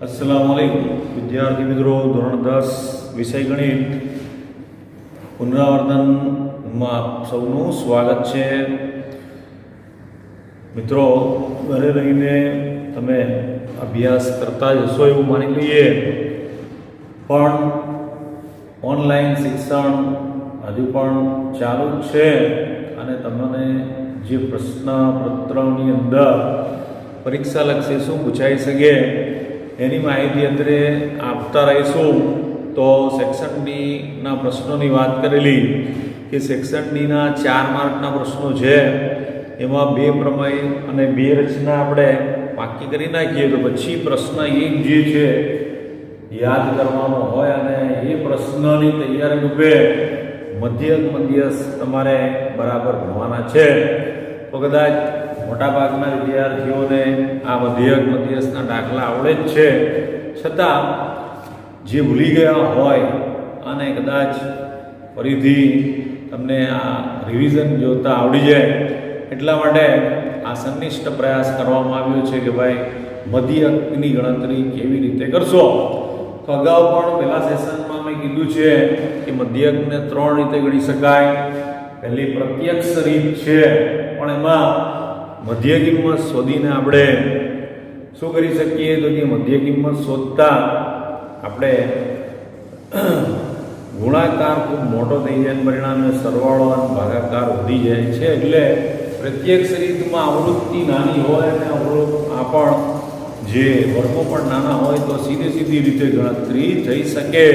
अस्सलामुअलैकुम विद्यार्थी मित्रों, धोरण 10 विषय गणित पुनरावर्तन आप सबનું સ્વાગત છે। મિત્રો, ઘરે રહીને તમે અભ્યાસ કરતા જશો એવું માની લઈએ, પણ ઓનલાઈન શિક્ષણ હજુ પણ ચાલુ જ છે અને તમને જે પ્રશ્નપત્રની અંદર પરીક્ષાલક્ષી શું પૂછાઈ શકે એની માહિતી અત્યારે આપતા રહીશું। તો સેક્શન ડીના પ્રશ્નોની વાત કરેલી કે સેક્શન ડીના 4 માર્કના પ્રશ્નો છે, એમાં 2 પ્રમેય અને 2 રચના આપણે પાકી કરી નાખીએ તો પછી પ્રશ્ન એક જે છે યાદ કરવાનો હોય અને એ પ્રશ્નની તૈયારી રૂપે મધ્યસ્થ તમારે બરાબર ભણવાના છે। તો કદાચ મોટાભાગના વિદ્યાર્થીઓને આ મધ્યસ્થના દાખલા આવડે જ છે, છતાં જે ભૂલી ગયા હોય અને કદાચ ફરીથી તમને આ રિવિઝન જોતા આવડી જાય એટલા માટે આ સંનિષ્ઠ પ્રયાસ કરવામાં આવ્યો છે કે ભાઈ મધ્યકની ગણતરી કેવી રીતે કરશો। તો અગાઉ પણ પહેલા સેશનમાં મેં કીધું છે કે મધ્યકને 3 રીતે ગણી શકાય। પહેલી પ્રત્યક્ષ રીત છે, પણ એમાં મધ્ય કિંમત શોધીને આપણે શું કરી શકીએ તો કે મધ્ય કિંમત શોધતા આપણે ગુણાકાર ખૂબ મોટો થઈ જાય, પરિણામે સરવાળો અને ભાગાકાર વધી જાય છે। એટલે પ્રત્યક્ષ રીતમાં આવૃત્તિ નાની હોય અને આ પણ જે વર્ગો પણ નાના હોય તો સીધી રીતે ગણતરી થઈ શકે।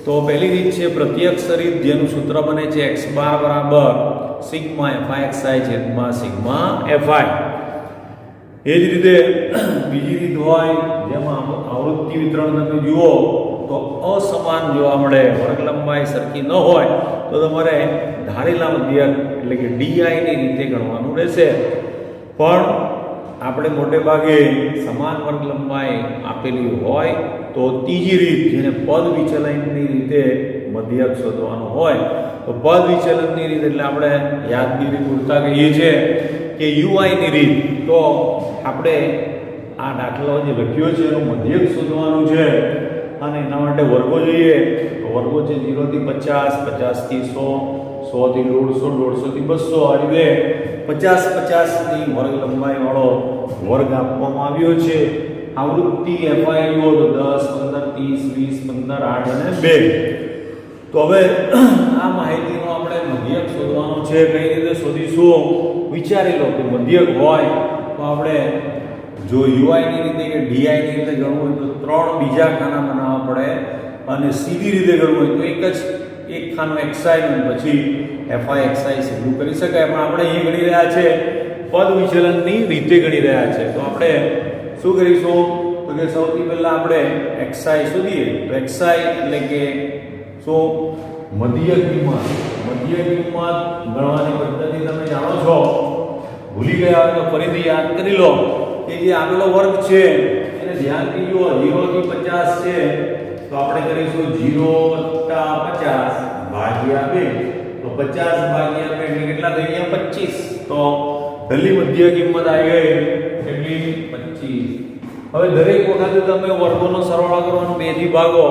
તો પહેલી રીત છે પ્રત્યક્ષ રીત, જેનું સૂત્ર બને છે x બાર બરાબર સિગ્મા fi છેદમાં સિગ્મા fi। એ જ રીતે બીજી રીત હોય જેમાં આવૃત્તિ વિતરણ તમે જુઓ તો અસમાન જોવા મળે, વર્ગ લંબાઈ સરખી ન હોય તો તમારે ધારેલા મધ્યક એટલે કે ડીઆઈની રીતે ગણવાનું રહેશે। પણ આપણે મોટે ભાગે સમાન વર્ગ લંબાઈ આપેલી હોય તો ત્રીજી રીત, જેને પદ વિચલનની રીતે મધ્યક શોધવાનું હોય તો પદ વિચલનની રીત એટલે આપણે યાદગીરી પૂરતા કહીએ છીએ કે યુઆઈની રીત। તો આપણે આ દાખલો જે લખ્યો છે એનું મધ્યક શોધવાનું છે અને એના માટે વર્ગો જોઈએ તો વર્ગો છે 0 થી 50, 50 થી 100, 100 થી 150, 150 થી 200, આ રીતે 50 ની વર્ગ લંબાઈ વાળો વર્ગ આપવામાં આવ્યો છે। આવૃત્તિ એફઆઈ લો તો 10, 15, 30, 20, 15, 8 અને 2। તો હવે આ માહિતીનો આપણે મધ્યક શોધવાનો છે। કઈ રીતે શોધીશું વિચારી લો કે મધ્યક હોય તો આપણે જો યુઆઈની રીતે કે ડીઆઈની રીતે ગણવું હોય તો 3 બીજા ખાના બનાવવા પડે અને સીધી રીતે ગણવું હોય તો એક ખાનું એક્સઆઈ અને પછી એફઆઈ એક્સઆઈ સીધું કરી શકાય। પણ આપણે એ ગણી રહ્યા છે પદ વિચલનની રીતે ગણી રહ્યા છે। તો આપણે શું કરીશું તો કે સૌથી પહેલા આપણે એક્સઆઈ શોધીએ તો એક્સઆઈ એટલે કે શું મધ્ય કિંમત ગણવાની પદ્ધતિ તમે જાણો છો, ભૂલી ગયા હોય તો ફરીથી યાદ કરી લો કે જે આપેલો વર્ગ છે એને ધ્યાનથી જુઓ, 0 થી 50 છે તો આપણે કરીશું 0 + 50 ભાગ્યા 2 તો 50 ભાગ્યા 2 એટલે કેટલા થઈ ગયા 25। તો પહેલી મધ્ય કિંમત આવી ગઈ એટલી 25। હવે દરેક વખતે તમે વર્ગોનો સરવાળો કરવાનો 2 થી ભાગો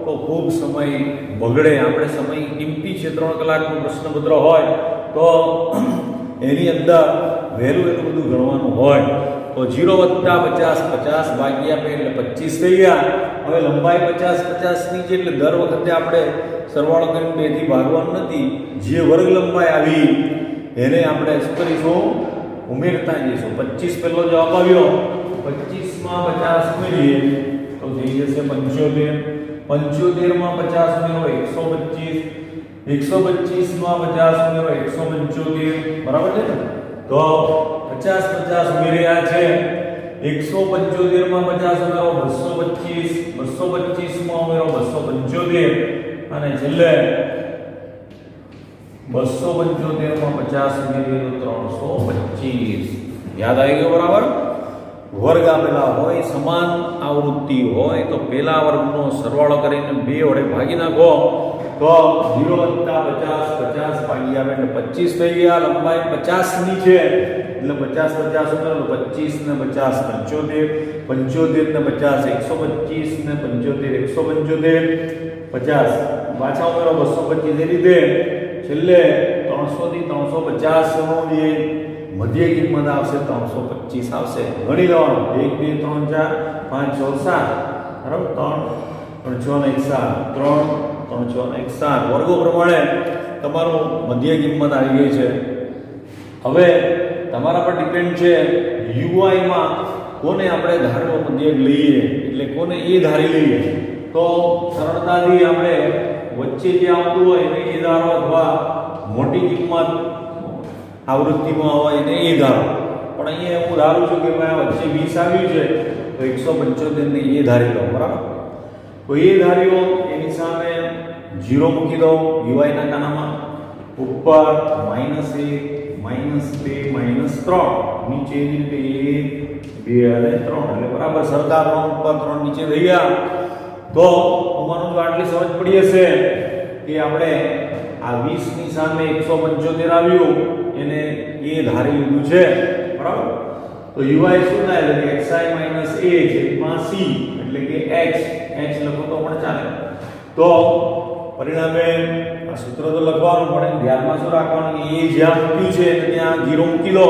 તો ખૂબ સમય બગડે। આપણે સમય કિંમતી છે, 3 કલાકનું પ્રશ્નપત્ર હોય તો એની અંદર વહેલું બધું ગણવાનું હોય તો 0 + 50, 50 ભાગ્યા 2 એટલે 25 થઈ ગયા। હવે લંબાઈ 50 ની છે એટલે દર વખતે આપણે સરવાળો કરીને 2 થી ભાગવાનું નથી, જે વર્ગ લંબાઈ આવી એને આપણે શું કરીશું ઉમેરતા જઈશું। 25 પહેલો જવાબ આવ્યો, 25 માં 50 ઉમેરીએ તો થઈ જશે 75, 75 માં 50 ઉમેરો 125, 125 માં 50 ઉમેરો 175, બરાબર છે ને। તો 50 ઉમેર્યા છે, 175 માં 50 ઉમેરો 225, 225 માં ઉમેરો 275 અને છેલ્લે 275 માં 50 ઉમેરીએ તો 325। યાદ આવી ગયો બરાબર। વર્ગ આપેલા હોય, સમાન આવૃત્તિ હોય તો પહેલા વર્ગનો સરવાળો કરીને 2 વડે ભાગી નાખો તો 0 + 50, 50 ભાગ્યા 2 એટલે 25 થઈ ગયા। લંબાઈ 50 ની છે એટલે 50 50 ઉમેરો 25 ને 50 75 75 ને 50 125 ને 75 175 50 પાછા ઉમેરો 225 એ રીતે છેલ્લે 300 થી 350 નો જે મધ્ય કિંમત આવશે 325 આવશે. ગણી લેવાનું 1 2 3 4 5 6 7 બરાબર 3 3 6 ને 1 7 3 3 6 ને 1 7 વર્ગો પ્રમાણે તમારું મધ્ય કિંમત આવી ગઈ છે. હવે તમારા પર ડિપેન્ડ છે યુઆઈ માં કોને આપણે ધારેલો મધ્યક લઈએ એટલે કોને એ ધારી લઈએ તો સરળતાથી આપણે વચ્ચે જે આવતું હોય એને એ ધારો અથવા મોટી કિંમત આવૃત્તિમાં હોય એને એ ધારો. પણ અહીંયા હું ધારું છું કે ભાઈ વચ્ચે 20 આવ્યું છે તો 175 ને એ ધારી લો. બરાબર, તો એ ધાર્યો એની સામે 0 મૂકી દો યુઆઈ ના ખાનામાં. ઉપર -1 -2 -3 નીચે રીતે 1 2 અને 3 એટલે બરાબર સરખા 3 ઉપર 3 નીચે થઈ ગયા. તો અમારું જો આટલી સમજ પડી હશે કે આપણે આ 20 ની સામે 175 આવ્યું એને એ ધારી લીધું છે. બરાબર, તો યુઆઈ શું થાય એટલે xi - a c એટલે કે h લખો તો પણ ચાલે. તો પરિણામે આ સૂત્ર તો લખવાનું પડે, ધ્યાનમાં શું રાખવાનું કે એ જ્યાં મૂક્યું છે ત્યાં 0 મૂકી લો.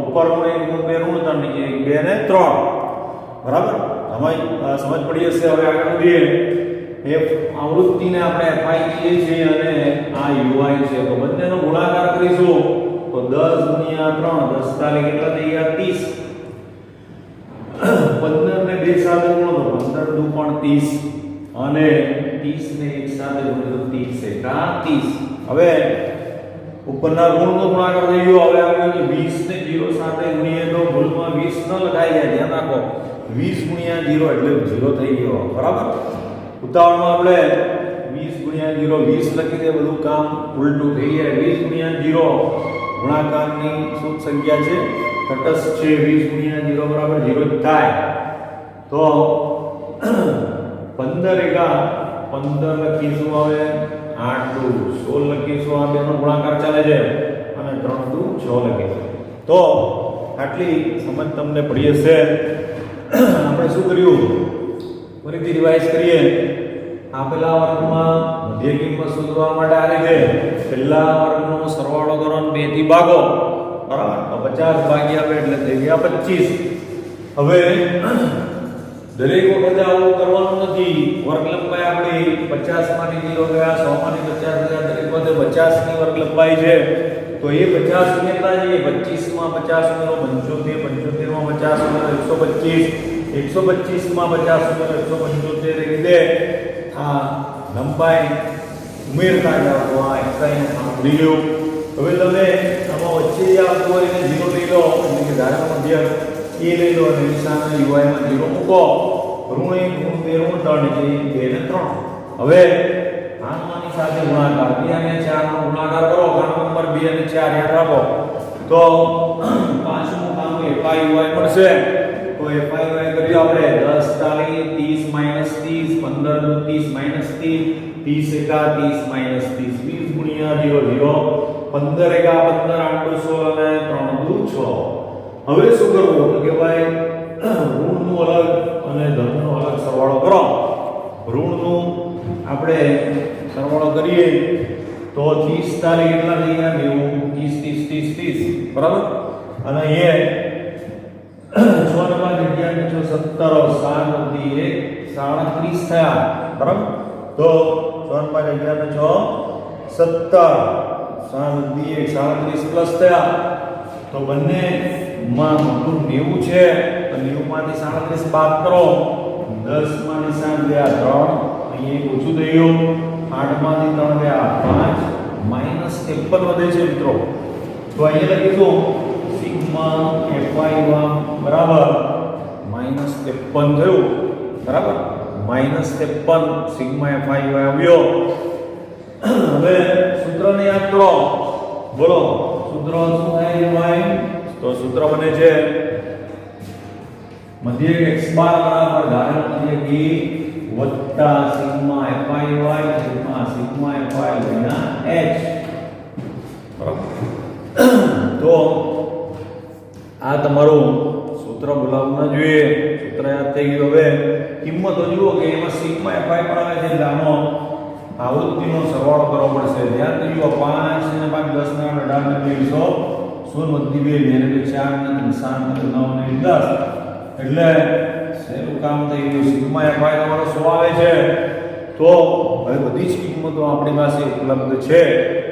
ઉપર ઋણ 1 ઋણ 3 નીચે 1 2 અને 3. બરાબર, સમજ પડી હશે. હવે આગળ વધીએ. f આવૃત્તિને આપણે fi કહીએ છીએ અને આ ui છે તો બંનેનો ગુણાકાર કરીશું તો 10 ગુણ્યા 3 10 તાલી કેટલા થઈ ગયા 30. 15 ને 2 સાથે ગુણો તો 15 દુ પણ 30 અને 30 ને 1 સાથે ગુણો તો 30 એકા 30. હવે ઉપરના ઋણનો ગુણાકાર થઈ ગયો. હવે આપણે 20 ને 0 સાથે ગુણીએ તો ભૂલમાં 20 ન લખાઈ જાય, ધ્યાન રાખો. 20 ગુણ્યા 0 એટલે 0 થઈ ગયો. બરાબર, ઉતાવળમાં આપણે 20 ગુણ્યા 0 20 લખી દે, બધું કામ ઉલટું થઈ જાય. 20 ગુણ્યા 0 ગુણાકારની શુદ્ધ સંખ્યા છે, તટસ્થ છે. 20 ગુણ્યા 0 બરાબર 0 જ થાય. તો 15 એકા 15 લખીશું. હવે 8 દુ 16 લખીશું. આ બેનો ગુણાકાર ચાલે છે અને 3 દુ 6 લખીશું. તો આટલી સમજ તમને પડી હશે. આપણે શું કર્યું ફરીથી રિવાઇઝ કરીએ. આપેલા વર્ગમાં મધ્ય કિંમત શોધવા માટે આ રીતે પહેલા વર્ગનો સરવાળો કરો 2 થી ભાગો. બરાબર, તો 50 ભાગ્યા 2 એટલે થઈ ગયા 25. હવે દરેક વખતે આવું કરવાનું નથી. વર્ગ લંબાઈ આપણી 50 માંથી 0 ગયા, 100 માંથી 50 ગયા, દરેક વખતે 50 ની વર્ગ લંબાઈ છે તો એ 50 કેટલા છે? 25 માં 50 ઉમેરો 75 માં 50 ઉમેરો 125 125 માં 50 ઉમેરો 175 એ રીતે આ લંબાઈ ઉમેરતા જાઓ તો આ એક્સાઇન સાંભળી લો. હવે તમે આમાં વચ્ચે જે આવતું હોય એને 0 લઈ લો એટલે કે ધારા મધ્ય એ લઈ લો અને નિશાન યુઆઈ માં 0 મૂકો. ઋણ 1 ઋણ 2 ઋણ 3 એટલે 2 ને 3. હવે આમાંની સાથે ગુણાકાર 2 અને 4 નો ગુણાકાર કરો. ઘાત નંબર 2 અને 4 યાદ રાખો તો પાંચમું કામ FI UI મળશે. તો FI UI કર્યું આપણે 10 તાલી 30 30 15 દુ 30 30 30 એકા 30 30 20 ગુણ્યા 0 0 15 એકા 15 8 દુ 16 અને 3 દુ 6. હવે શું કરવું તો કે ભાઈ ઋણનું અલગ અને ધનનો અલગ સરવાળો કરો. ઋણનું આપણે સરવાળો કરીએ તો 30 તારી કેટલા થઈ ગયા 90 30 30 30 બરાબર. અને એ 6 નંબર જગ્યા ને 17 7 દી 1 37 થયા. બરાબર, તો 6 નંબર જગ્યા ને 6 17 7 દી 1 37 પ્લસ થયા. તો બંને માં મોટું 90 છે તો 90 માંથી 37 બાદ કરો. 10 માં નિશાન ગયા 3 અહીં ઓછું થઈ ગયું. 8 માંથી 3 ગયા 5 -53 વધે છે મિત્રો. તો અહીંયા લખીશું સિગ્મા FI1 બરાબર -53 થયું. બરાબર, -53 સિગ્મા FI1 આવ્યો. હવે સૂત્રને યાદ કરો. બોલો સૂત્ર શું થાય ભાઈ? તો સૂત્ર બને છે મધ્યક x બાર બરાબર ધારેલ મધ્યક e વત્તા સિગ્મા FI સિગ્મા FI ગુણ્યા h. બરાબર, તો આ તમારું સૂત્ર બોલાવવું ના જોઈએ. સૂત્ર યાદ થઈ ગયું. હવે કિંમતો જુઓ કે એમાં સિગ્મા એફઆઈ પણ આવે છે, એટલે આનો આવૃત્તિનો સરવાળો કરવો પડશે. ધ્યાન દીજો 5 ને 5 10 ને 18 ને 20 0 વધી 2 ને 4 ને 7 ને 9 ને 10 એટલે સહેલું કામ થઈ ગયું. સિગ્મા એફઆઈ તમારો 100 આવે છે. તો હવે બધી જ કિંમતો આપણી પાસે ઉપલબ્ધ છે.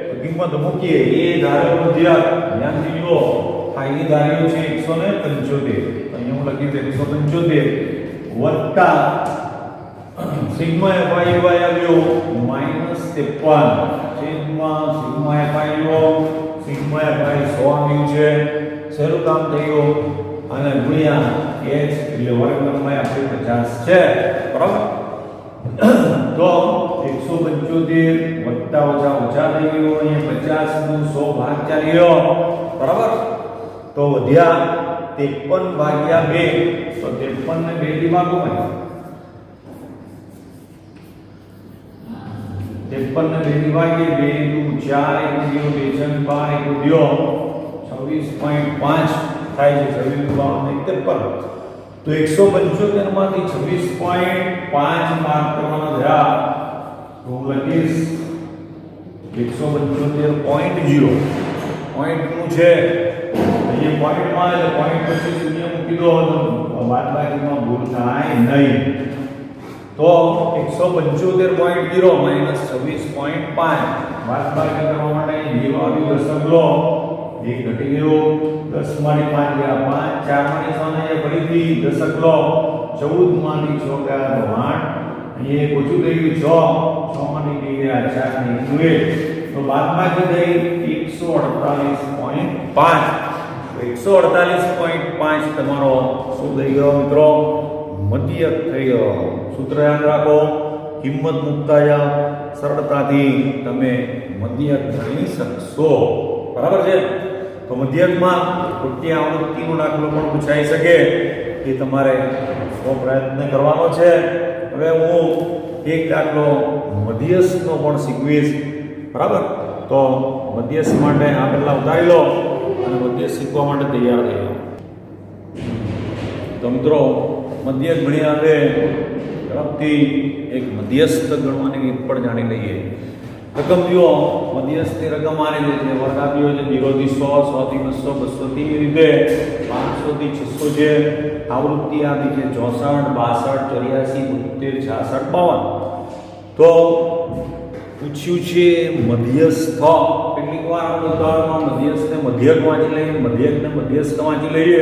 તો કિંમત મૂકીએ. એ ધારેલો મધ્યક ધ્યાન દીજો આ એ ધાર્યો છે 175. અહીંયા હું લખી દઉં 175 વત્તા સિગ્મા એફઆઈ આવ્યો -53 સિગ્મા એફઆઈ નો સિગ્મા એફઆઈ 100 આવ્યું છે. સહેલું કામ થઈ ગયું. અને ગુણ્યા h એટલે વર્ગમૂળમાં આપણે 50 છે, બરાબર. તો 175 વત્તા ઓછા ઓછા થઈ ગયો. અહીંયા 50 નું 100 ભાગ ચાલી ગયો, બરાબર. તો વધ્યા 53 ભાગ્યા 2. તો 53 ને 2 થી ભાગો. 53 ને 2 થી ભાગીએ. 2 દુ 4 1 0 2 6 12 1 2 26.5 થાય છે. 26 તો 175 માંથી 26.5 માર્ક કરવાના થયા. તો હું લખીશ 175.0 પોઈન્ટ નું છે. અહીંયા પોઈન્ટમાં એટલે પોઈન્ટ પછી શૂન્ય મૂકી દો તો બાદબાકીમાં ભૂલ થાય નહીં. તો 175.0 -26.5 બાદબાકી કરવા માટે 0 આવ્યું. દશક લો 1 ઘટી ગયો. 10 માંથી 5 ગયા 5, 4 માંથી 6 ને ફરીથી દશક લો. 14 માંથી 6 ગયા તો 8. અહીંયા ઓછું થઈ ગયું 6 માંથી ગયા 4 ને 1 તો બાદબાકી થઈ 148.5. 148.5 તમારો શું થઈ ગયો મિત્રો? મધ્યક થઈ ગયો. સૂત્ર યાદ રાખો. કિંમત મૂકતા જાઓ, સરળતાથી તમે મધ્યક ગણી શકશો, બરાબર છે. તો મધ્યકમાં ખોટી આવૃત્તિનો દાખલો પણ પૂછાઈ શકે એ તમારે પ્રયત્ન કરવાનો છે. હવે હું એક દાખલો મધ્યસ્થનો પણ શીખવીશ, બરાબર. તો મધ્યસ્થ માટે આ પહેલા ઉતારી લો અને મધ્યસ્થ શીખવા માટે તૈયાર થઈ જાઓ. તો મિત્રો મધ્યક ભણ્યા હવે ઝડપથી એક મધ્યસ્થ ગણવાની રીત પણ જાણી લઈએ. રકમ જુઓ, મધ્યસ્થની રકમ આ રીતે છે. વર્ગ આપ્યો છે 0 થી 100, 100 થી 200, 200 થી એ રીતે 500 થી 600 છે. આવૃત્તિ આપી છે 64, 62, 84, 72, 66, 52. તો પૂછ્યું છે મધ્યસ્થ. કેટલીક વાર આપણે ઉદાહરણમાં મધ્યસ્થને મધ્યક વાંચી લઈએ, મધ્યકને મધ્યસ્થ વાંચી લઈએ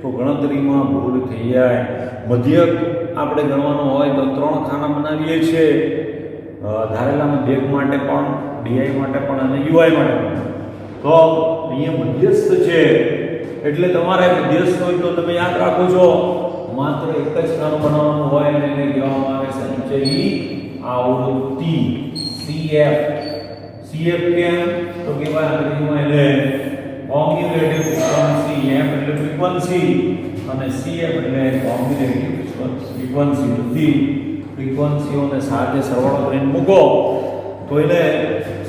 તો ગણતરીમાં ભૂલ થઈ જાય. મધ્યક આપણે ગણવાનો હોય તો 3 ખાના બનાવીએ છીએ. ધારેલા મધ્યક માટે પણ, ડીઆઈ માટે પણ અને યુઆઈ માટે પણ. તો અહીંયા મધ્યસ્થ છે એટલે તમારે મધ્યસ્થ હોય તો તમે યાદ રાખો છો માત્ર એક જ ખાનું બનાવવાનું હોય અને એને કહેવામાં આવે સંચયી આવૃત્તિ, CF. CF કેમ તો કે ભાઈ અંગ્રેજીમાં એને કોમ્યુલેટિવ ફ્રીક્વન્સી, F એટલે ફ્રીક્વન્સી અને CF એટલે કોમ્યુલેટિવ ફ્રીક્વન્સી. બધી ફ્રીક્વન્સીઓને સાથે સરવાળો કરીને મૂકો તો એને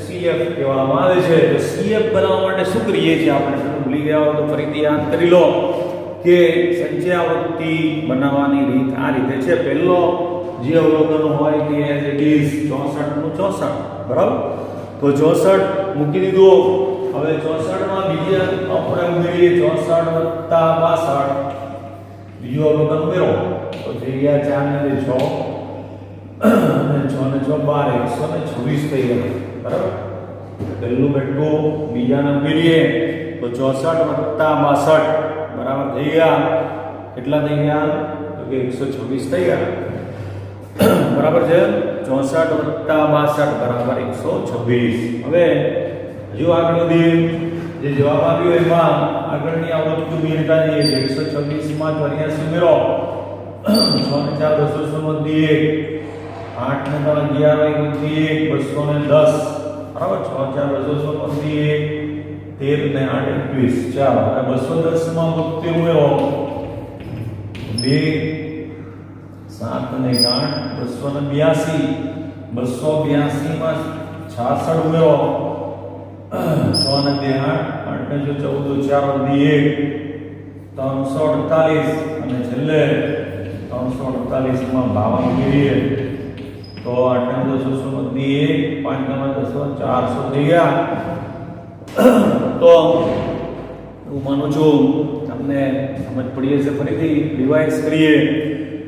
CF કહેવામાં આવે છે. તો CF બનાવવા માટે શું કરીએ છીએ આપણે? ભૂલી ગયા હો તો ફરીથી યાદ કરી લો કે સંચય આવૃત્તિ બનાવવાની રીત આ રીતે છે. પહેલો જે અવલોકન હોય કે એઝ ઇટ ઇઝ 64 નું 64, બરાબર. તો 64 મૂકી દીધું. હવે 64 માં બીજા આપણે ઉમેરીએ 64 + 62. બીજો અવલોકન ઉમેરો તો થઈ ગયા 4 ને 6 અને 6 ને 6 12, 126 થઈ ગયા, બરાબર. પહેલું બેઠું બીજાને ઉમેરીએ તો 64 + 62 બરાબર થઈ ગયા. કેટલા થઈ ગયા? તો કે 126 થઈ ગયા, બરાબર છે. 64 + 62 બરાબર 126. હવે જો આગળ વધી જે જવાબ આવ્યો એમાં આગળની આવૃત્તિ ઉમેરતા જઈએ. 126 માં 84 ઉમેરો, 6 ને 4 200 વધી 1, 8 ને 3 11 વધી 1, 210, બરાબર. 6 4 200 વધી 1, 13 ને 8 21. ચાલો હવે 210 માં 72 ઉમેરો, 2 7 ને 8 282, 282 માં 66 ઉમેરો, 6 ને 2 8, 8 ને 14 4 વધી 1, 348 અને છેલ્લે 348 માં 52 ઉમેરીએ તો 8 × 10 = 1 5 × 10 = 400 થઈ ગયા. તો હું માનું છું તમને સમજ પડી હશે. ફરીથી રિવાઇઝ કરીએ.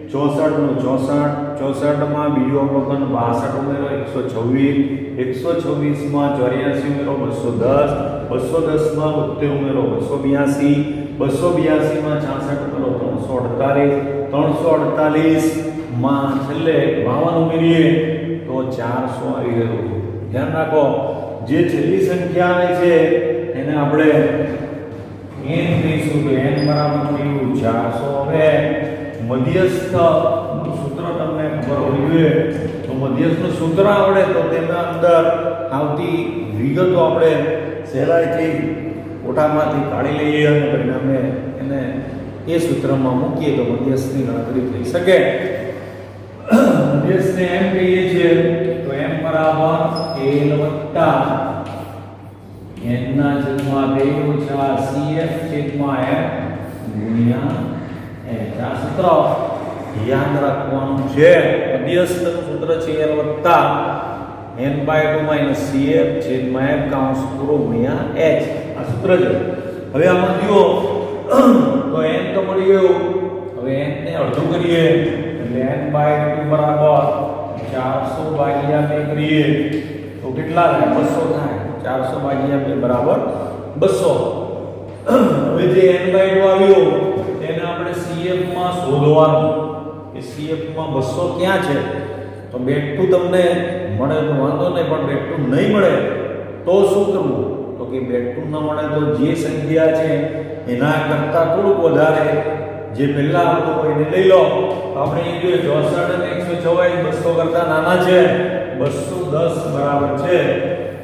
64 નું 64, 64 માં બીજું અવલોકન 62 ઉમેરો 126, 126 માં 84 ઉમેરો 210, 210 માં 72 ઉમેરો 282, 282 માં 66 ઉમેરો 348, 348 માં છેલ્લે 52 ઉમેરીએ તો 400 આવી ગયું. ધ્યાન રાખો, જે છેલ્લી સંખ્યા આવે છે એને આપણે n કહીશું તો n બરાબર થયું 400. હવે મધ્યસ્થ નું સૂત્ર તમને ખબર હોવી જોઈએ. તો મધ્યસ્થ નું સૂત્ર આવડે તો તેના અંદર આવતી વિગતો આપણે સહેલાઈથી કોઠામાંથી કાઢી લઈએ અને પરિણામે એને એ સૂત્રમાં મૂકીએ તો મધ્યસ્થની ગણતરી થઈ શકે. મધ્યસ્થને એમ કહીએ છીએ તો m બરાબર l વત્તા n ના છેદમાં 2 ઓછા cf છેદમાં f ગુણ્યા h. આ સૂત્ર યાદ રાખવાનું છે. મધ્યસ્થનું સૂત્ર છે l વત્તા n/2 - cf છેદમાં f કૌંસ પૂરો ગુણ્યા h. આ સૂત્ર છે. હવે આમાં જુઓ તો n તો મળી ગયું. હવે n ને અડધું કરીએ એટલે n/2 બરાબર 400 ભાગ્યા 2 કરીએ તો કેટલા થાય? 200 થાય. 400 ભાગ્યા 2 બરાબર 200. હવે જે n/2 આવ્યો તેને આપણે cf માં શોધવાનું. કે cf માં 200 ક્યાં છે? તો બેઠું તમને મળે તો વાંધો નહીં, પણ બેઠું નહીં મળે તો શું કરવું? તો કે બેઠું ન મળે તો જે સંખ્યા છે એના કરતાં થોડુંક વધારે જે પહેલા આવતું હોય એને લઈ લો. આપણે એ જોઈએ 64 અને 126 200 કરતાં નાના છે. 210 બરાબર છે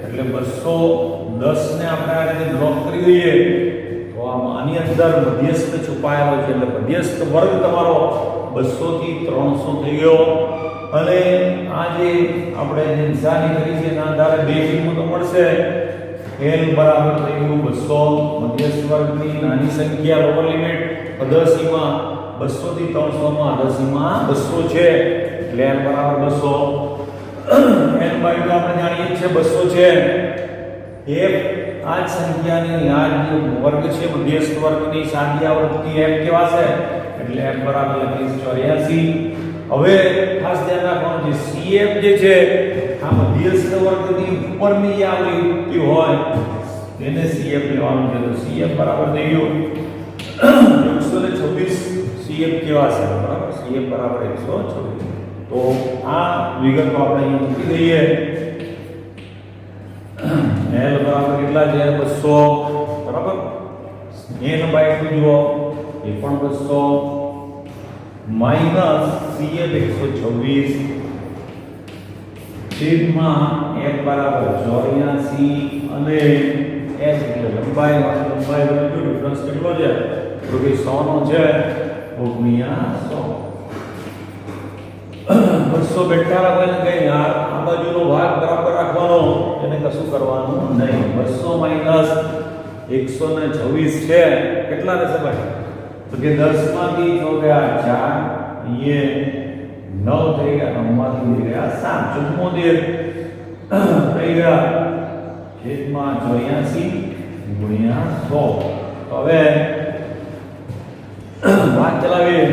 એટલે 210 ને આપણે આ રીતે ડ્રોપ કરી દઈએ તો આની અંદર મધ્યસ્થ છુપાયેલો છે. એટલે મધ્યસ્થ વર્ગ તમારો 200 થી 300 થઈ ગયો. અને આ જે આપણે જે નિશાની કરી છે એના આધારે બે કિંમતો મળશે. l બરાબર થઈ ગયું 200. મધ્યસ્થ વર્ગની નાની સંખ્યા લોઅર લિમિટ અધસીમાં 200 થી 300 માં અધસીમાં 200 છે એટલે l બરાબર 200. n/2 આપણે જાણીએ છીએ 200 છે. f આ જ સંખ્યાની આ જે વર્ગ છે મધ્યસ્થ વર્ગની સાદી આવૃત્તિ f કહેવાશે એટલે f બરાબર લખીશ 84. હવે ખાસ ધ્યાન રાખવાનું છે cf જે છે આ મધ્યસ્થ વર્ગની ઉપરની જે આવૃત્તિ હોય તેને cf લેવાનું છે. તો cf બરાબર થઈ ગયું 126. cf કહેવાશે બરાબર. cf બરાબર 126. તો આ વિગતો આપણે અહીં મૂકી દઈએ. l બરાબર કેટલા છે? 200 બરાબર. n/2 જુઓ એ પણ 200 માઈનસ cf 126 છેદમાં f બરાબર 84 અને h એટલે લંબાઈ ડિફરન્સ કેટલો છે? તો કે 100 નો છે ગુણ્યા 100. 200 બેઠા રાખવાને કઈ યાર આ બાજુનો ભાગ બરાબર રાખવાનો, એને કશું કરવાનું નહીં. 200 માઈનસ 126 છે કેટલા રહેશે ભાઈ? તો કે 10 માંથી 6 ગયા 4, અહીંયા 9 થઈ ગયા, 9 માંથી ગયા 7, 74 થઈ ગયા છેદમાં 84 ગુણ્યા 100. તો હવે વાત ચલાવીએ.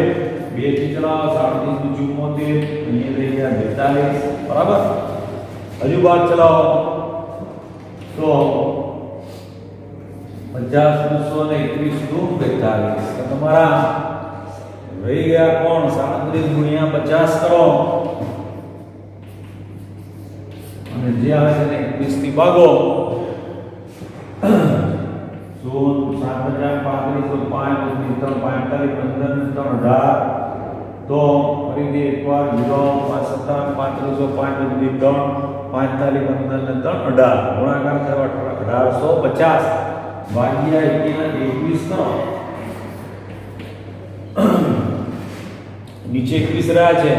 2 થી ચલાવો 37 74 અહીંયા થઈ ગયા 42 બરાબર. હજુ વાત ચલાવો તો 50 221 2 42 તો તમારા રહી ગયા કોણ? 37 ગુણ્યા 50 કરો અને જે આવે છે ને 21 થી ભાગો. 7 35 5 3 45 15 18 તો ફરીથી એકવાર 0 5 7 35 5 3 45 15 18 ગુણાકાર થયો 1850 ભાગ્યા 21 કરો. નીચે 21 રહ્યા છે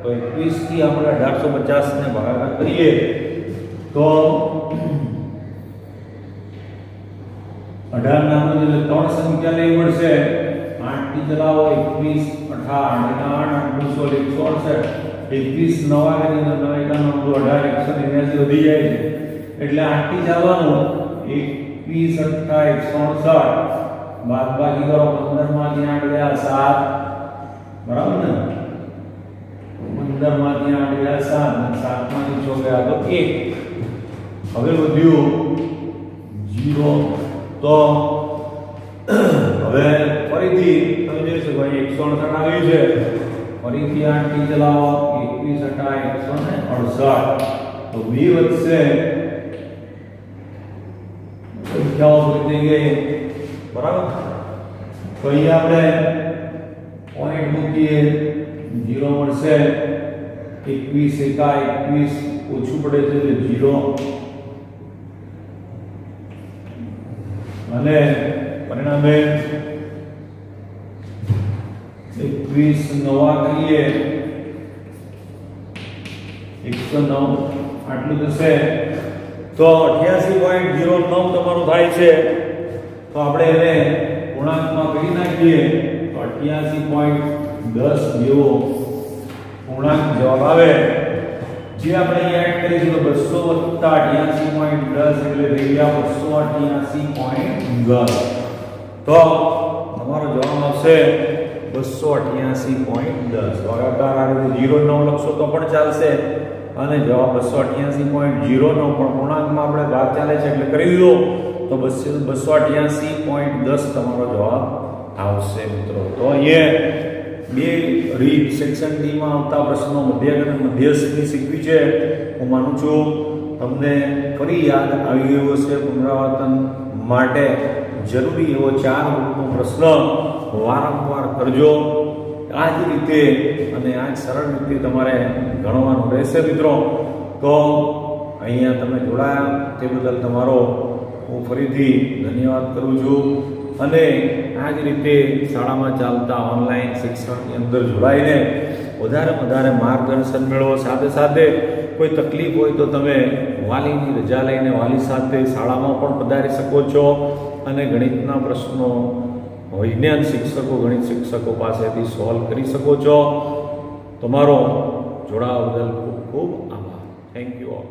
તો 21 થી આપણે 1850 ને ભાગાકાર કરીએ તો 1850 18 નાનું એટલે 3 સંખ્યા લઈ મળશે 8 થી ચલાવો 21 18 8 168 21 નવા કરી 9 18 179 વધી જાય છે એટલે 8 થી જવાનું 21 28 168 બાદબાકી કરો 15 માંથી 8 ગયા 7 બરાબર ને 15 માંથી 8 ગયા 7 7 માંથી 6 ગયા તો 1 હવે વધ્યું 0 તો હવે ફરીથી તમે જોઈ શકો અહીં 168 આવ્યું છે ફરીથી 8 થી ચલાવો 21 168 તો 2 વધશે સંખ્યાઓ વધી ગઈ બરાબર તો અહીં આપણે પોઈન્ટ મૂકીએ 0 મળશે 21 21 ઓછું પડે છે એટલે 0 અને પરિણામે 21 નવા કરીએ 109 આટલું થશે તો 88.09 તમારું થાય છે તો આપણે એને પૂર્ણાંકમાં કરી નાખીએ તો 88.10 જેવો પૂર્ણાંક જવાબ આવે જે આપણે એડ કરીશું તો 200 + 88.10 એટલે થઈ ગયા 288.10 તો તમારો જવાબ આવશે 288.10 ભાગાકાર આ રીતે 0 9 લખશો તો પણ ચાલશે અને જવાબ 288.09 પણ પૂર્ણાંકમાં આપણે ભાગ ચાલે છે એટલે કરી દીધો તો 288.10 તમારો જવાબ આવશે મિત્રો તો અહીંયા બે રીત સેક્શન ડી માં આવતા પ્રશ્નો મધ્યક અને મધ્યસ્થની શીખવી છે હું માનું છું તમને ફરી યાદ આવી ગયું હશે પુનરાવર્તન માટે જરૂરી એવો 4 ગુણનો પ્રશ્ન વારંવાર કરજો આ જ રીતે અને આ જ સરળ રીતે તમારે ગણવાનું રહેશે મિત્રો તો અહીંયા તમે જોડાયા તે બદલ તમારો હું ફરીથી ધન્યવાદ કરું છું અને આ જ રીતે શાળામાં ચાલતા ઓનલાઈન શિક્ષણની અંદર જોડાઈને વધારે માર્ગદર્શન મેળવો સાથે સાથે કોઈ તકલીફ હોય તો તમે વાલીની રજા લઈને વાલી સાથે શાળામાં પણ પધારી શકો છો અને ગણિતના પ્રશ્નો વિજ્ઞાન શિક્ષકો ગણિત શિક્ષકો પાસેથી સોલ્વ કરી શકો છો તમારો જોડાવા બદલ ખૂબ ખૂબ આભાર થેન્ક યુ ઓલ